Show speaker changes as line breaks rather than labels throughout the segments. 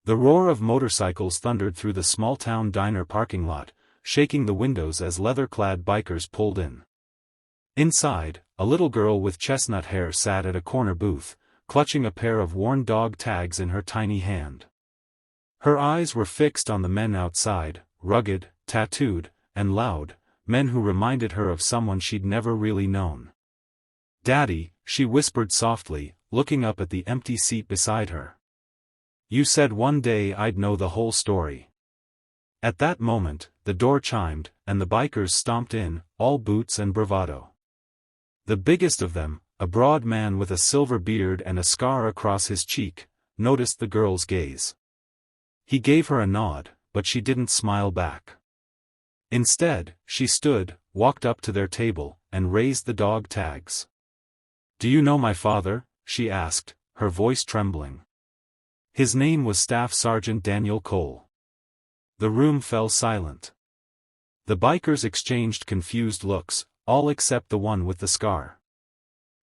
The roar of motorcycles thundered through the small-town diner parking lot, shaking the windows as leather-clad bikers pulled in. Inside, a little girl with chestnut hair sat at a corner booth, clutching a pair of worn dog tags in her tiny hand. Her eyes were fixed on the men outside, rugged, tattooed, and loud, men who reminded her of someone she'd never really known. "Daddy," she whispered softly, looking up at the empty seat beside her. "You said one day I'd know the whole story." At that moment, the door chimed, and the bikers stomped in, all boots and bravado. The biggest of them, a broad man with a silver beard and a scar across his cheek, noticed the girl's gaze. He gave her a nod, but she didn't smile back. Instead, she stood, walked up to their table, and raised the dog tags. "Do you know my father?" she asked, her voice trembling. His name was Staff Sergeant Daniel Cole. The room fell silent. The bikers exchanged confused looks, all except the one with the scar.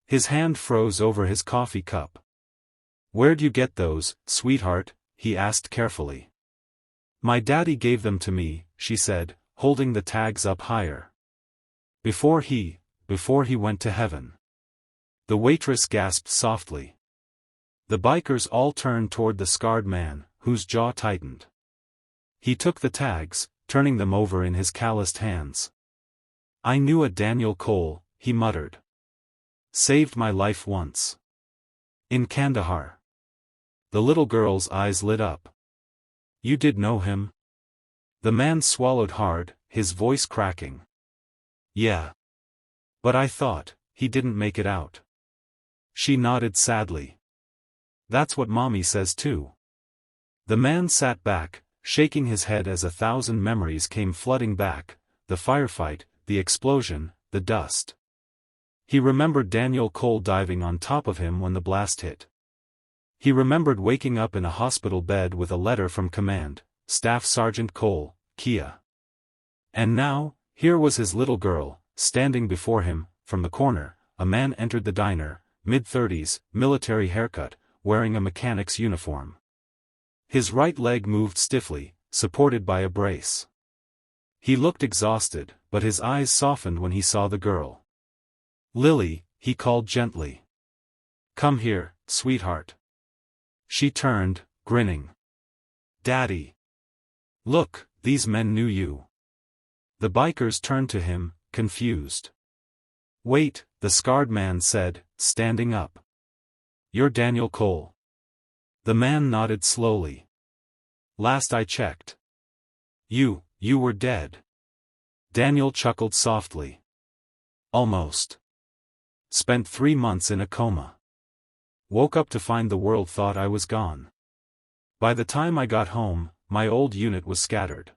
His hand froze over his coffee cup. "Where'd you get those, sweetheart?" he asked carefully. "My daddy gave them to me," she said, holding the tags up higher. Before he went to heaven." The waitress gasped softly. The bikers all turned toward the scarred man, whose jaw tightened. He took the tags, turning them over in his calloused hands. "I knew a Daniel Cole," he muttered. "Saved my life once. In Kandahar." The little girl's eyes lit up. "You did know him?" The man swallowed hard, his voice cracking. "Yeah. But I thought, he didn't make it out." She nodded sadly. "That's what Mommy says too." The man sat back, shaking his head as 1,000 memories came flooding back, the firefight, the explosion, the dust. He remembered Daniel Cole diving on top of him when the blast hit. He remembered waking up in a hospital bed with a letter from command, Staff Sergeant Cole, Kia. And now, here was his little girl, standing before him. From the corner, a man entered the diner, mid-30s, military haircut, wearing a mechanic's uniform. His right leg moved stiffly, supported by a brace. He looked exhausted, but his eyes softened when he saw the girl. "Lily," he called gently. "Come here, sweetheart." She turned, grinning. "Daddy. Look, these men knew you." The bikers turned to him, confused. "Wait," the scarred man said, standing up. "You're Daniel Cole." The man nodded slowly. "Last I checked. You were dead." Daniel chuckled softly. "Almost. Spent 3 months in a coma. Woke up to find the world thought I was gone. By the time I got home, my old unit was scattered.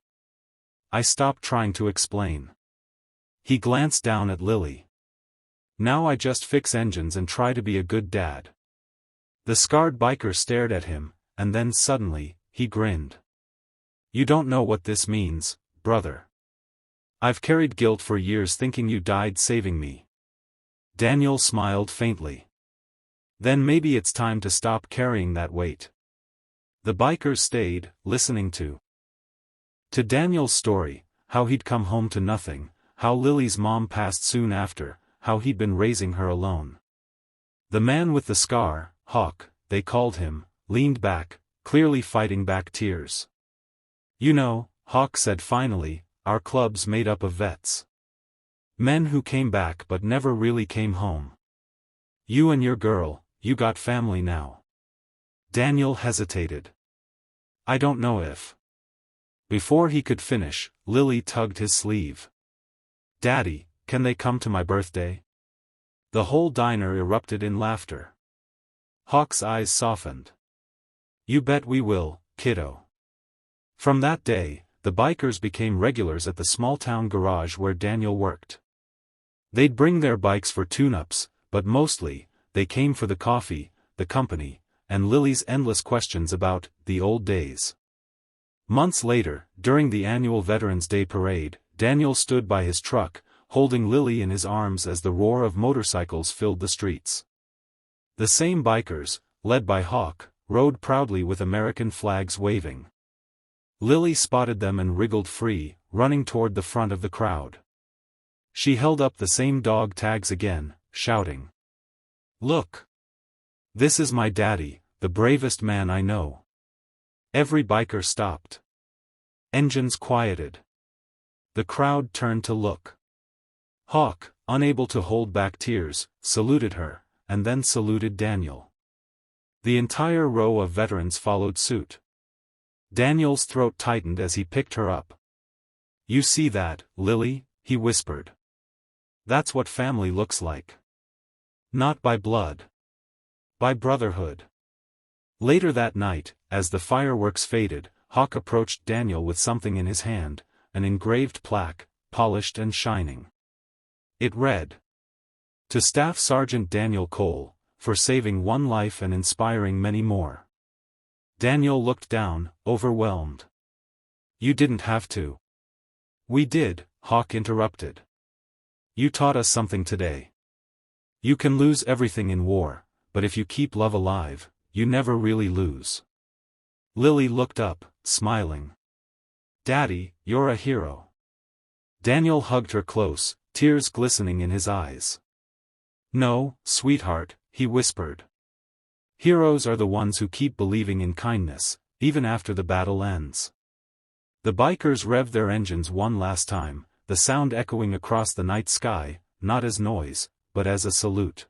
I stopped trying to explain." He glanced down at Lily. "Now I just fix engines and try to be a good dad." The scarred biker stared at him, and then suddenly, he grinned. "You don't know what this means, brother. I've carried guilt for years thinking you died saving me." Daniel smiled faintly. "Then maybe it's time to stop carrying that weight." The bikers stayed, listening to Daniel's story, how he'd come home to nothing, how Lily's mom passed soon after, how he'd been raising her alone. The man with the scar, Hawk, they called him, leaned back, clearly fighting back tears. "You know," Hawk said finally, "our club's made up of vets. Men who came back but never really came home. You and your girl, you got family now." Daniel hesitated. "I don't know if." Before he could finish, Lily tugged his sleeve. "Daddy, can they come to my birthday?" The whole diner erupted in laughter. Hawk's eyes softened. "You bet we will, kiddo." From that day, the bikers became regulars at the small-town garage where Daniel worked. They'd bring their bikes for tune-ups, but mostly, they came for the coffee, the company, and Lily's endless questions about the old days. Months later, during the annual Veterans Day parade, Daniel stood by his truck, holding Lily in his arms as the roar of motorcycles filled the streets. The same bikers, led by Hawk, rode proudly with American flags waving. Lily spotted them and wriggled free, running toward the front of the crowd. She held up the same dog tags again, shouting, "Look! This is my daddy, the bravest man I know." Every biker stopped. Engines quieted. The crowd turned to look. Hawk, unable to hold back tears, saluted her, and then saluted Daniel. The entire row of veterans followed suit. Daniel's throat tightened as he picked her up. "You see that, Lily?" he whispered. "That's what family looks like. Not by blood. By brotherhood." Later that night, as the fireworks faded, Hawk approached Daniel with something in his hand, an engraved plaque, polished and shining. It read, "To Staff Sergeant Daniel Cole, for saving one life and inspiring many more." Daniel looked down, overwhelmed. "You didn't have to." "We did," Hawk interrupted. "You taught us something today. You can lose everything in war, but if you keep love alive, you never really lose." Lily looked up, smiling. "Daddy, you're a hero." Daniel hugged her close, tears glistening in his eyes. "No, sweetheart," he whispered. "Heroes are the ones who keep believing in kindness, even after the battle ends." The bikers revved their engines one last time, the sound echoing across the night sky, not as noise, but as a salute.